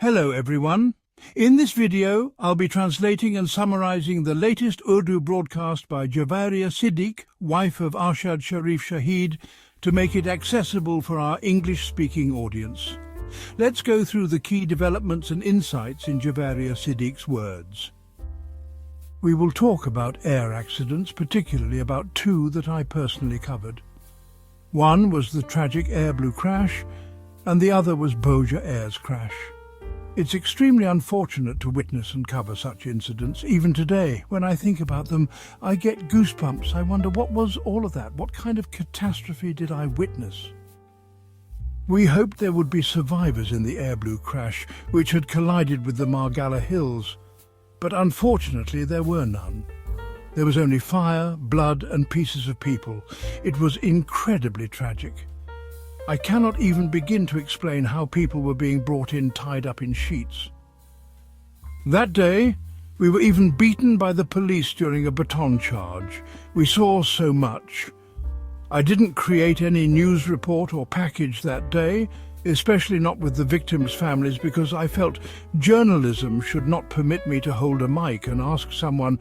Hello everyone. In this video, I'll be translating and summarizing the latest Urdu broadcast by Javeria Siddiq, wife of Arshad Sharif Shaheed, to make it accessible for our English-speaking audience. Let's go through the key developments and insights in Javeria Siddiq's words. We will talk about air accidents, particularly about two that I personally covered. One was the tragic Air Blue crash, and the other was Boja Air's crash. It's extremely unfortunate to witness and cover such incidents. Even today, when I think about them, I get goosebumps. I wonder, what was all of that? What kind of catastrophe did I witness? We hoped there would be survivors in the Air Blue crash, which had collided with the Margalla Hills. But unfortunately, there were none. There was only fire, blood, and pieces of people. It was incredibly tragic. I cannot even begin to explain how people were being brought in tied up in sheets. That day, we were even beaten by the police during a baton charge. We saw so much. I didn't create any news report or package that day, especially not with the victims' families, because I felt journalism should not permit me to hold a mic and ask someone,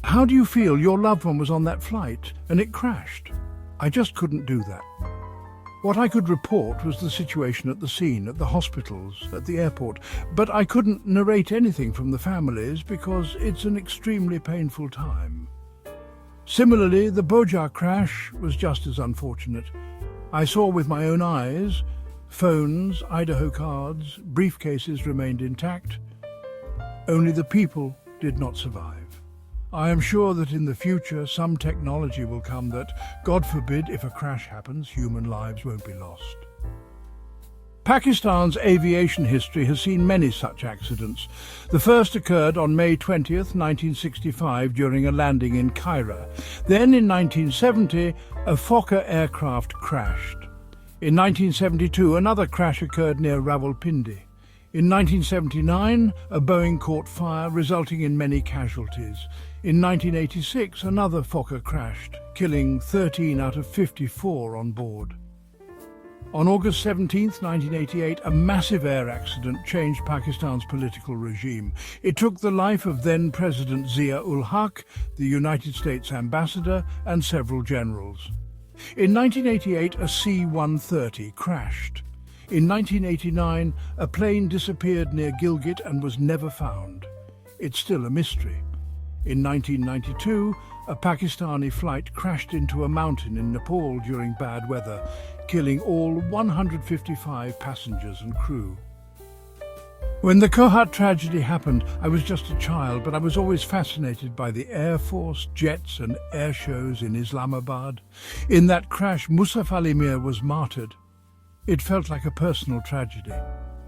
"How do you feel? Your loved one was on that flight and it crashed." I just couldn't do that. What I could report was the situation at the scene, at the hospitals, at the airport, but I couldn't narrate anything from the families because it's an extremely painful time. Similarly, the Boja crash was just as unfortunate. I saw with my own eyes, phones, Idaho cards, briefcases remained intact. Only the people did not survive. I am sure that in the future some technology will come that, God forbid, if a crash happens, human lives won't be lost. Pakistan's aviation history has seen many such accidents. The first occurred on May 20th, 1965, during a landing in Cairo. Then in 1970, a Fokker aircraft crashed. In 1972, another crash occurred near Rawalpindi. In 1979, a Boeing caught fire, resulting in many casualties. In 1986, another Fokker crashed, killing 13 out of 54 on board. On August 17, 1988, a massive air accident changed Pakistan's political regime. It took the life of then-President Zia-ul-Haq, the United States ambassador, and several generals. In 1988, a C-130 crashed. In 1989, a plane disappeared near Gilgit and was never found. It's still a mystery. In 1992, a Pakistani flight crashed into a mountain in Nepal during bad weather, killing all 155 passengers and crew. When the Kohat tragedy happened, I was just a child, but I was always fascinated by the Air Force, jets and air shows in Islamabad. In that crash, Musaf Ali Mir was martyred. It felt like a personal tragedy.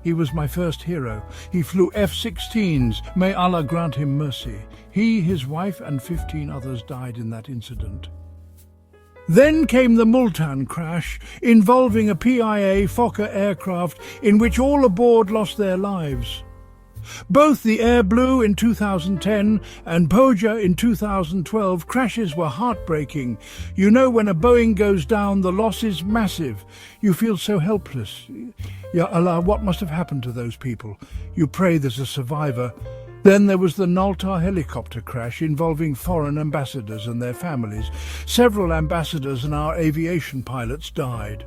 He was my first hero. He flew F-16s. May Allah grant him mercy. He, his wife, and 15 others died in that incident. Then came the Multan crash, involving a PIA Fokker aircraft in which all aboard lost their lives. Both the Air Blue in 2010 and Boja in 2012 crashes were heartbreaking. You know, when a Boeing goes down, the loss is massive. You feel so helpless. Ya Allah, what must have happened to those people? You pray there's a survivor. Then there was the Naltar helicopter crash involving foreign ambassadors and their families. Several ambassadors and our aviation pilots died.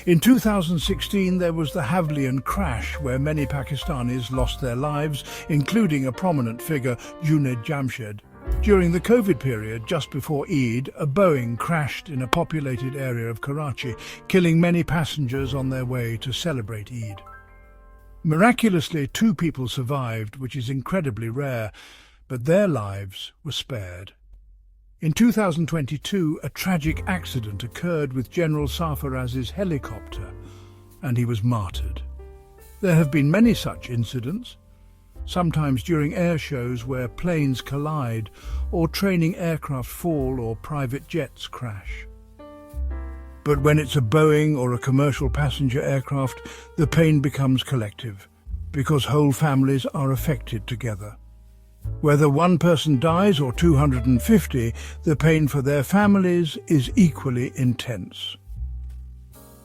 In 2016, there was the Havlian crash, where many Pakistanis lost their lives, including a prominent figure, Junaid Jamshed. During the COVID period, just before Eid, a Boeing crashed in a populated area of Karachi, killing many passengers on their way to celebrate Eid. Miraculously, 2 people survived, which is incredibly rare, but their lives were spared. In 2022, a tragic accident occurred with General Sarfaraz's helicopter, and he was martyred. There have been many such incidents, sometimes during air shows where planes collide, or training aircraft fall or private jets crash. But when it's a Boeing or a commercial passenger aircraft, the pain becomes collective, because whole families are affected together. Whether one person dies or 250, the pain for their families is equally intense.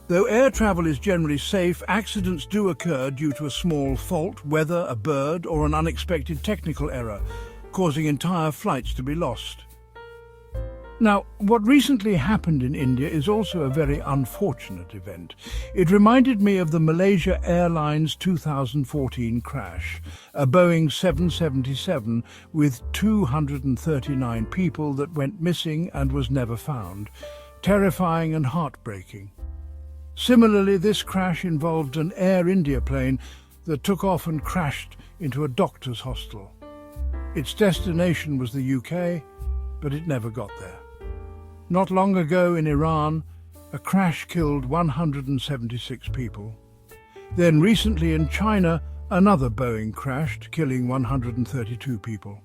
Though air travel is generally safe, accidents do occur due to a small fault, weather, a bird, or an unexpected technical error, causing entire flights to be lost. Now, what recently happened in India is also a very unfortunate event. It reminded me of the Malaysia Airlines 2014 crash, a Boeing 777 with 239 people that went missing and was never found. Terrifying and heartbreaking. Similarly, this crash involved an Air India plane that took off and crashed into a doctor's hostel. Its destination was the UK, but it never got there. Not long ago in Iran, a crash killed 176 people. Then recently in China, another Boeing crashed, killing 132 people.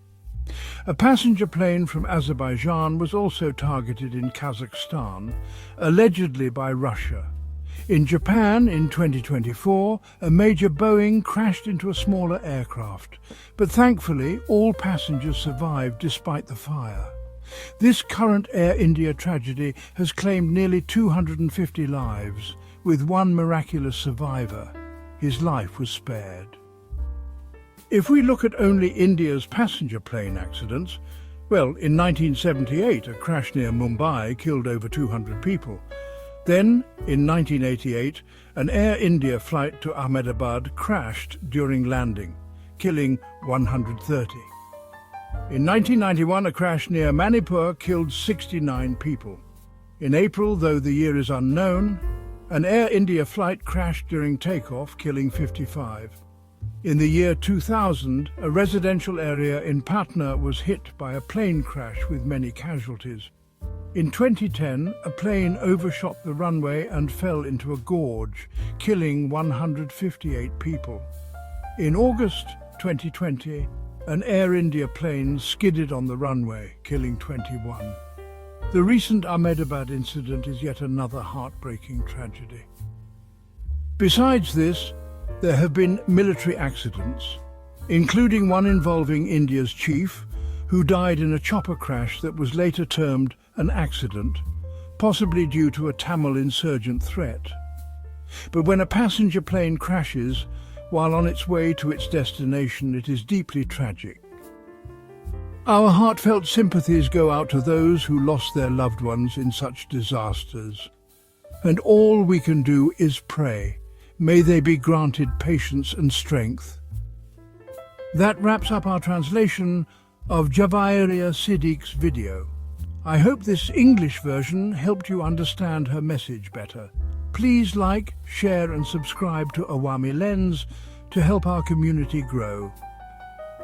A passenger plane from Azerbaijan was also targeted in Kazakhstan, allegedly by Russia. In Japan, in 2024, a major Boeing crashed into a smaller aircraft, but thankfully all passengers survived despite the fire. This current Air India tragedy has claimed nearly 250 lives, with one miraculous survivor. His life was spared. If we look at only India's passenger plane accidents, well, in 1978 a crash near Mumbai killed over 200 people. Then, in 1988, an Air India flight to Ahmedabad crashed during landing, killing 130. In 1991, a crash near Manipur killed 69 people. In April, though the year is unknown, an Air India flight crashed during takeoff, killing 55. In the year 2000, a residential area in Patna was hit by a plane crash with many casualties. In 2010, a plane overshot the runway and fell into a gorge, killing 158 people. In August 2020, an Air India plane skidded on the runway, killing 21. The recent Ahmedabad incident is yet another heartbreaking tragedy. Besides this, there have been military accidents, including one involving India's chief, who died in a chopper crash that was later termed an accident, possibly due to a Tamil insurgent threat. But when a passenger plane crashes, while on its way to its destination, it is deeply tragic. Our heartfelt sympathies go out to those who lost their loved ones in such disasters. And all we can do is pray. May they be granted patience and strength. That wraps up our translation of Javeria Siddique's video. I hope this English version helped you understand her message better. Please like, share and subscribe to Awami Lens to help our community grow.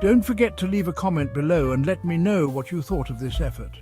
Don't forget to leave a comment below and let me know what you thought of this effort.